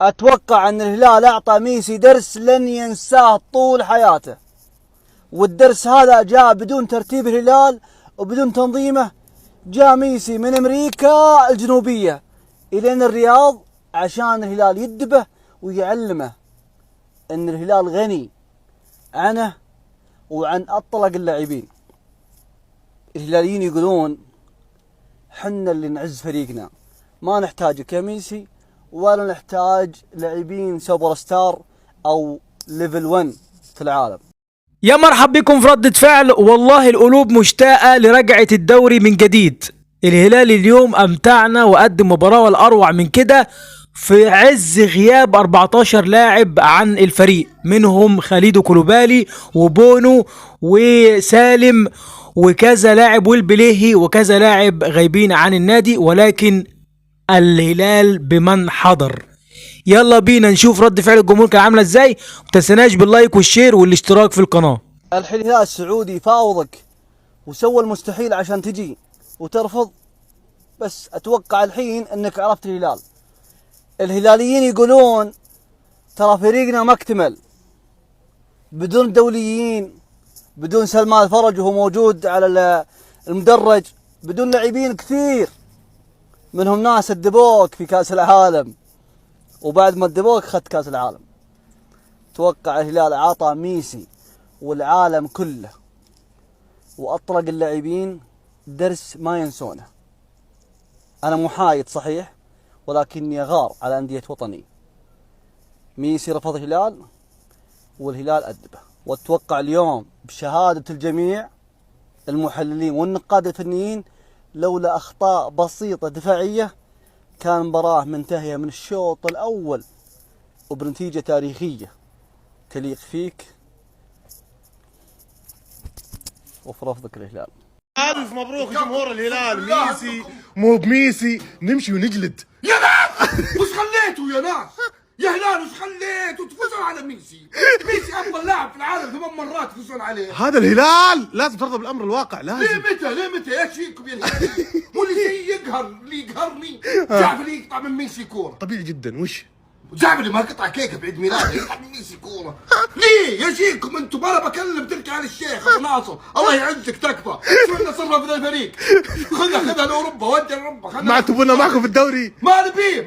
أتوقع أن الهلال أعطى ميسي درس لن ينساه طول حياته، والدرس هذا جاء بدون ترتيب الهلال وبدون تنظيمه. جاء ميسي من أمريكا الجنوبية إلى الرياض عشان الهلال يدبه ويعلمه أن الهلال غني عنه وعن أطلق اللاعبين. الهلاليين يقولون حنا اللي نعز فريقنا، ما نحتاجك يا ميسي ولا نحتاج لاعبين سوبر ستار أو ليفل 1 في العالم. يا مرحب بكم في ردة فعل. والله القلوب مشتاقة لرجعة الدوري من جديد. الهلال اليوم أمتعنا وقدم مباراة والأروع من كده في عز غياب 14 لاعب عن الفريق، منهم خالد كولوبالي وبونو وسالم وكذا لاعب والبليهي وكذا لاعب غايبين عن النادي، ولكن الهلال بمن حضر. يلا بينا نشوف رد فعل الجمهور كان عامله ازاي. متنسناش باللايك والشير والاشتراك في القناه. الهلال السعودي يفاوضك وسوى المستحيل عشان تجي وترفض، بس اتوقع الحين انك عرفت الهلال. الهلاليين يقولون ترى فريقنا ما اكتمل بدون دوليين، بدون سلمان الفرج وهو موجود على المدرج، بدون لاعبين كثير منهم ناس ادبوك في كاس العالم، وبعد ما ادبوك خدت كاس العالم. توقع الهلال عطى ميسي والعالم كله واطلق اللاعبين درس ما ينسونه. انا محايد صحيح، ولكني اغار على انديه وطني. ميسي رفض الهلال والهلال ادبه، واتوقع اليوم بشهاده الجميع المحللين والنقاد الفنيين لولا اخطاء بسيطه دفاعيه كان مباراه منتهيه من الشوط الاول وبنتيجه تاريخيه تليق فيك وفي رفضك الهلال. ألف مبروك جمهور الهلال. ميسي مو بميسي نمشي ونجلد. يا ناس وش خليتوا يا ناس؟ يا هلال وش خليتوا تفوزون على ميسي؟ ميسي افضل لاعب في العالم 8 مرات تفوزون عليه. هذا الهلال لازم ترضى بالامر الواقع. لازم. ليه متى ايش فيكم يا الهلال؟ مو اللي زي يقهر اللي يقهرني جعفري يقطع من ميسي كوره. طبيعي جدا. وش جعفري ما قطع كيكه بعيد ميلاده يقطع من ميسي كوره. ليه يا شيكم انتم؟ انا بكلم تركي آل الشيخ ابو ناصر الله يعزك تكفى. شو لنا صرنا في الفريق؟ خذها لاوروبا ودي اوروبا. ما تبونا معكم في الدوري؟ ما نبيه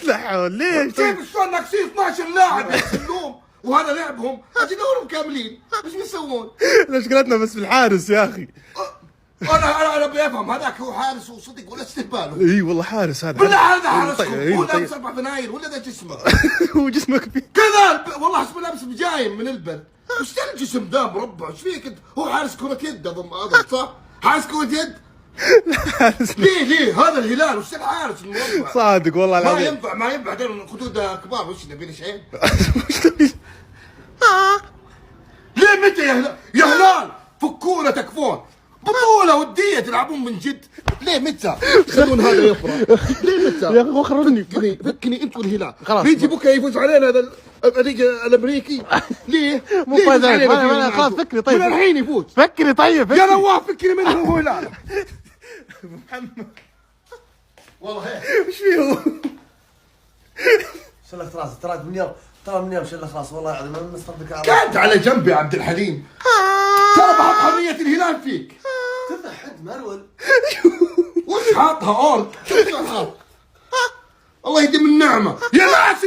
لا حول. ليش؟ كيف شلون ناقصين 12 لاعب يحسنوهم وهذا لعبهم اجي دورهم كاملين، ايش بيسوون؟ مشكلتنا بس في الحارس يا اخي. انا بفهم هذاك هو حارس وصدق ولا استهباله؟ اي والله حارس هذا. بالله هذا حارسكم. طيب. هو لابس 4 فناير ولا ذا جسمه؟ هو جسمه كبير كذا والله حسب لابس بجايم من البرد. وش ذا الجسم ذا مربع؟ ايش فيك انت؟ هو حارس كرة يد اظن هذا صح؟ حارس كرة يد؟ ليه هذا الهلال وش الحارس المربع؟ صادق والله العظيم. ما ينفع دول خدود كبار. وش نبي شيء؟ وش تبي؟ ليه متى يا هلال فكونا تكفون بطولة ودية تلعبون من جد. ليه متى تخلون هذا يفرح؟ ليه متى؟ يا اخي خرجني. فكني انت والهلال. خلاص بيجي بكره يفوز علينا هذا الفريق الامريكي. ليه؟ مو فايز عليك. خلاص فكري طيب. من الحين يفوز. فكري طيب. يا نواف فكري منه هو هلال. محمد والله وش فيه؟ شلك راسك ترى من يوم شلك راسك والله العظيم ما نصدق. قعد على جنب يا عبد الحليم. ترى بحط حرية الهلال فيك. تضحك مرول. وش حاطها اورد؟ شو حاط؟ الله يديم النعمة يا ناس.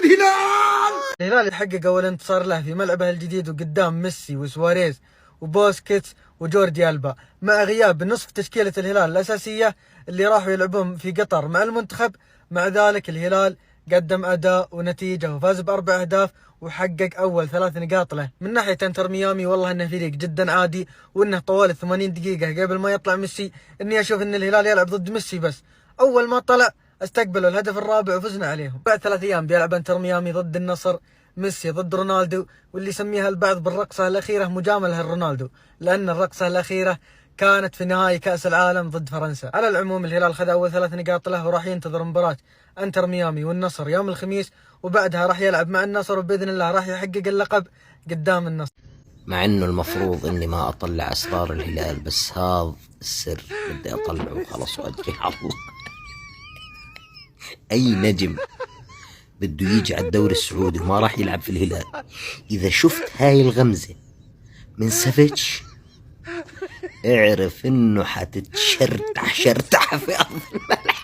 الهلال يحقق أول انتصار له في ملعبه الجديد وقدام ميسي وسواريز وبوسكيتس وجوردي ألبا، مع غياب نصف تشكيلة الهلال الأساسية اللي راحوا يلعبون في قطر مع المنتخب. مع ذلك الهلال قدم أداء ونتيجة وفاز ب4 أهداف وحقق أول 3 نقاط له. من ناحية انتر ميامي والله إنه فريق جدا عادي، وإنه طوال 80 دقيقة قبل ما يطلع ميسي إني أشوف إن الهلال يلعب ضد ميسي، بس أول ما طلع استقبلوا الهدف الرابع وفزنا عليهم. بعد 3 أيام بيلعب انتر ميامي ضد النصر، ميسي ضد رونالدو، واللي يسميها البعض بالرقصة الأخيرة مجاملة لرونالدو، لأن الرقصة الأخيرة كانت في نهائي كأس العالم ضد فرنسا. على العموم الهلال خذ أول 3 نقاط له، وراح ينتظر مباراة انتر ميامي والنصر يوم الخميس، وبعدها راح يلعب مع النصر وبإذن الله راح يحقق اللقب قدام النصر. مع انه المفروض اني ما اطلع اسرار الهلال، بس هذا السر بدي اطلعه وخلاص واجري على الله. اي نجم بده يجي على الدوري السعودي وما راح يلعب في الهلال. إذا شفت هاي الغمزة من سافيتش اعرف إنه حتتشرتح شرتح في أرض الملعب.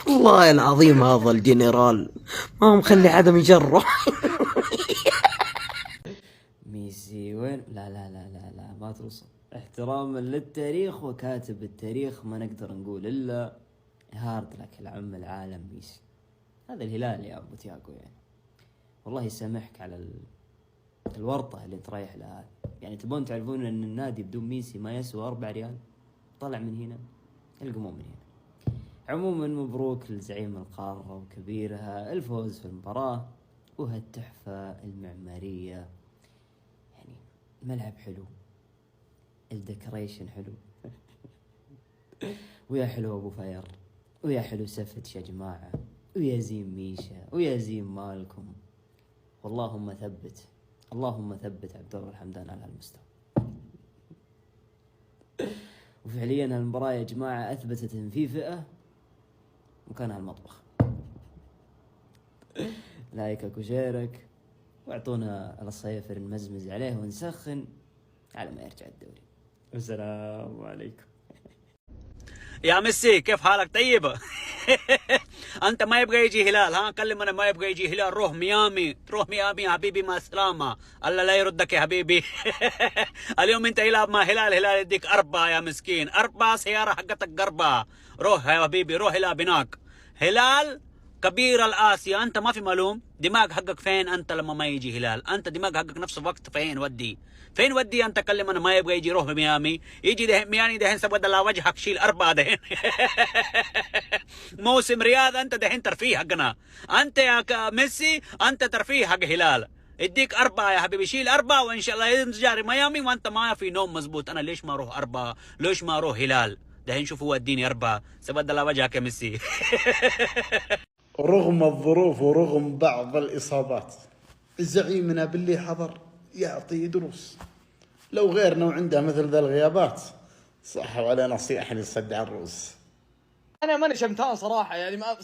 والله العظيم هذا الجنرال ما هو مخلي حدا يجرح. ميسي وين؟ لا ما توصل. احتراما للتاريخ وكاتب التاريخ ما نقدر نقول الا هارد لك العم العالم ميسي. هذا الهلال يا ابو تياغو يعني والله يسامحك على الورطة اللي انت رايح لها. يعني تبون تعرفون ان النادي بدون ميسي ما يسوى 4 ريال. طلع من هنا القموا من هنا. عموما مبروك لزعيم القارة وكبيرها الفوز في المباراة وهالتحفة المعمارية. يعني ملعب حلو، الديكوريشن حلو. ويا حلو ابو فاير، ويا حلو سفتش يا جماعة، ويا زين ميشا، ويا زين مالكم. واللهم ثبت، اللهم ثبت عبد الله الحمدان على هالمستوى. وفعليا هالمباراة يا جماعة اثبتت ان في فئة مكانها المطبخ. لايكك وشيرك واعطونا الصيفر نمزمز عليه ونسخن على ما يرجع الدوري. والسلام عليكم. يا ميسي كيف حالك؟ طيبة؟ انت ما يبغى يجي هلال؟ ها كلم انا ما يبغى يجي هلال. روح ميامي، تروح ميامي يا حبيبي مع السلامة. الله لا يردك يا حبيبي. اليوم انت يلعب مع هلال يديك 4 يا مسكين، 4 سيارة حقتك قربة. روح يا حبيبي روح العب هناك. هلال كبير الآسيا. انت ما في معلوم دماغ حقك فين انت لما ما يجي هلال؟ انت دماغ حقك نفس الوقت فين ودي انت كلم انا ما يبغى يجي. روح ميامي، يجي دهن ميامي دهن سبود الله وجهك شيل 4 دهن. موسم رياض انت دهن ترفيه حقنا. انت يا ميسي انت ترفيه حق هلال. اديك 4 يا حبيبي، شيل 4 وان شاء الله ينجاري ميامي وانت ما في نوم مزبوط. انا ليش ما اروح 4؟ ليش ما اروح هلال؟ دهن شوفوا وديني 4 سبود الله وجهك يا ميسي. رغم الظروف ورغم بعض الإصابات زعيمنا باللي حضر يعطي دروس. لو غيرنا وعنده مثل ذا الغيابات صحوا علينا صياح يصدع الرؤوس. انا ماني شمتان صراحه يعني ما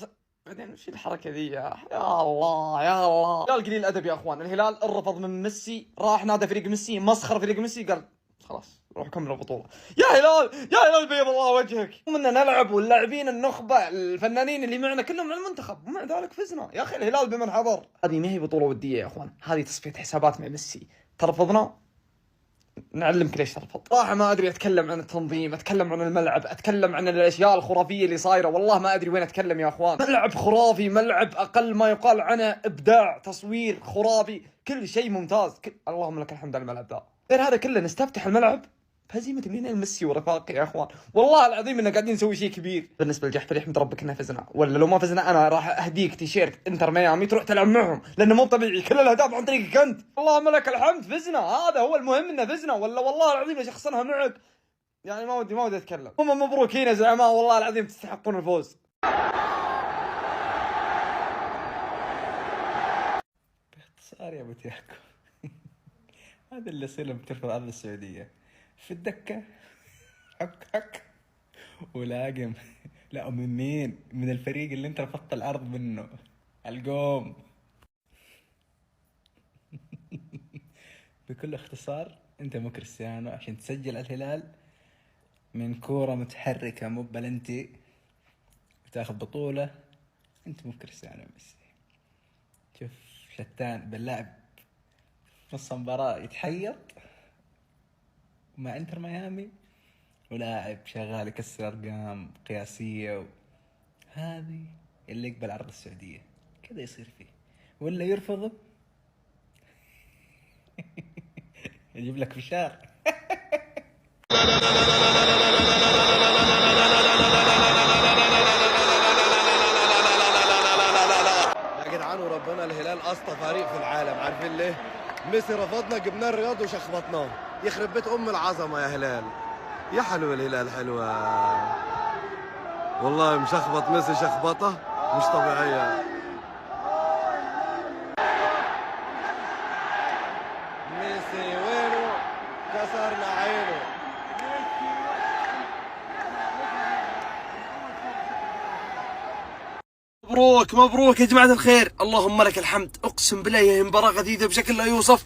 بعدين وش الحركه ذي يا الله يا الله. الهلال قليل الادب يا اخوان. الهلال الرفض من ميسي، راح نادى فريق ميسي، مسخر فريق ميسي، قال خلاص روح كمل البطوله. يا هلال بيض الله وجهك. ومنا نلعب واللاعبين النخبه الفنانين اللي معنا كلهم من المنتخب ومع ذلك فزنا. يا اخي الهلال بمن حضر. هذه ما هي بطوله وديه يا اخوان، هذه تصفيه حسابات مع ميسي. ترفضنا نعلمك ليش ترفض. صراحه ما ادري اتكلم عن التنظيم، اتكلم عن الملعب، اتكلم عن الاشياء الخرافيه اللي صايره. والله ما ادري وين اتكلم يا اخوان. ملعب خرافي، ملعب اقل ما يقال عنه ابداع، تصوير خرافي، كل شيء ممتاز. اللهم لك الحمد على الملعب ذا. غير هذا كله نستفتح الملعب بهزيمه ليونيل ميسي ورفاقه يا اخوان. والله العظيم اننا قاعدين نسوي شيء كبير. بالنسبه للجحفل يحمد ربك اننا فزنا، ولا لو ما فزنا انا راح اهديك تيشيرت انتر ميامي تروح تلعب معهم، لانه مو طبيعي كل الاهداف عن طريقك انت. اللهم لك الحمد فزنا، هذا هو المهم انه فزنا. ولا والله العظيم لو شخصنها معك يعني ما ودي اتكلم. هم مبروكين يا زعماء، والله العظيم تستحقون الفوز. باختصار يا ابو تياكو هذا اللي يصير لما ترفض عرض السعوديه في الدكه حك ولاقم. لا من مين؟ من الفريق اللي انت رفضت العرض منه. القوم. بكل اختصار انت مو كريستيانو عشان تسجل الهلال من كورة متحركة مو بلنتي وتاخذ بطولة. انت مو كريستيانو ميسي. شوف شتان باللاعب نص مباراة يتحيط مع انتر ميامي، ولاعب شغال يكسر ارقام قياسية هذه اللي يقبل عرض السعودية كذا يصير فيه، ولا يرفضه يجيب لك فشار. يا جدعان وربنا الهلال اسطى فريق في العالم. عارفين ليه؟ ميسي رفضنا جبناه الرياض وشخبطناه. يخرب بيت ام العظمه يا هلال. يا حلو الهلال حلوه والله. مشخبط ميسي شخبطه مش طبيعيه. ميسي وينه؟ كسرنا عينه. مبروك مبروك يا جماعة الخير، اللهم لك الحمد. اقسم بالله هي مباراة غثيثة بشكل لا يوصف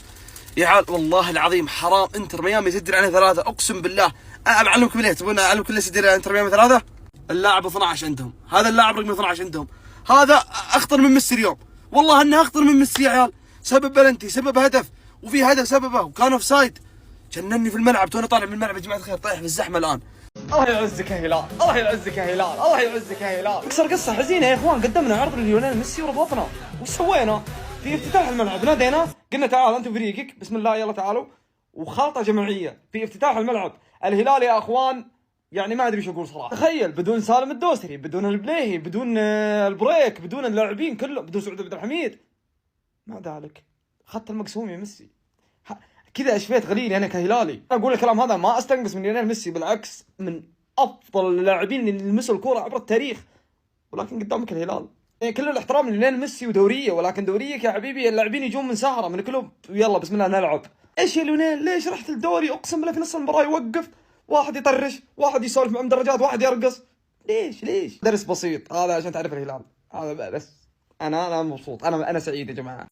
يا عيال، والله العظيم حرام انتر ميامي يسجل عليه 3. اقسم بالله اعلمكم ليه، تبون اعلمكم ليه يسجل على انتر ميامي 3؟ اللاعب 12 عندهم، هذا اللاعب رقم 12 عندهم، هذا اخطر من ميسي اليوم، والله انه اخطر من ميسي يا عيال. سبب بلنتي، سبب هدف، وفي هدف سببه وكان اوف سايد. جنني في الملعب، توني طالع من الملعب يا جماعة الخير، طايح في الزحمة الان. الله يعزك يا هلال، الله يعزك يا هلال، الله يعزك يا هلال. اكسر قصة حزينة يا اخوان، قدمنا عرض لليونيل ميسي ورفضنا. وش سوينا؟ في افتتاح الملعب نادينا، قلنا تعال انت وفريقك بسم الله يلا تعالوا، وخلطة جماعية في افتتاح الملعب. الهلال يا اخوان يعني ما ادري ايش اقول صراحة، تخيل بدون سالم الدوسري، بدون البليهي، بدون البريك، بدون اللاعبين كلهم، بدون سعود عبد الحميد، مع ذلك اخذت المقسوم يا ميسي. كذا اشفيت غليلي انا كهلالي. اقول الكلام هذا ما استنقص من ليونيل ميسي، بالعكس من افضل اللاعبين اللي لمسوا الكوره عبر التاريخ، ولكن قدامك الهلال. يعني كل الاحترام لليونيل ميسي ودوريه، ولكن دوريك يا حبيبي اللاعبين يجون من سهره من كلوب، يلا بسم الله نلعب. ايش يا ليونيل ليش رحت الدوري؟ اقسم بالله في نص المباراه يوقف واحد يطرش، واحد يسولف مع مدرجات، واحد يرقص. ليش؟ درس بسيط هذا عشان تعرف الهلال، هذا بس. انا مبسوط، انا سعيد يا جماعه.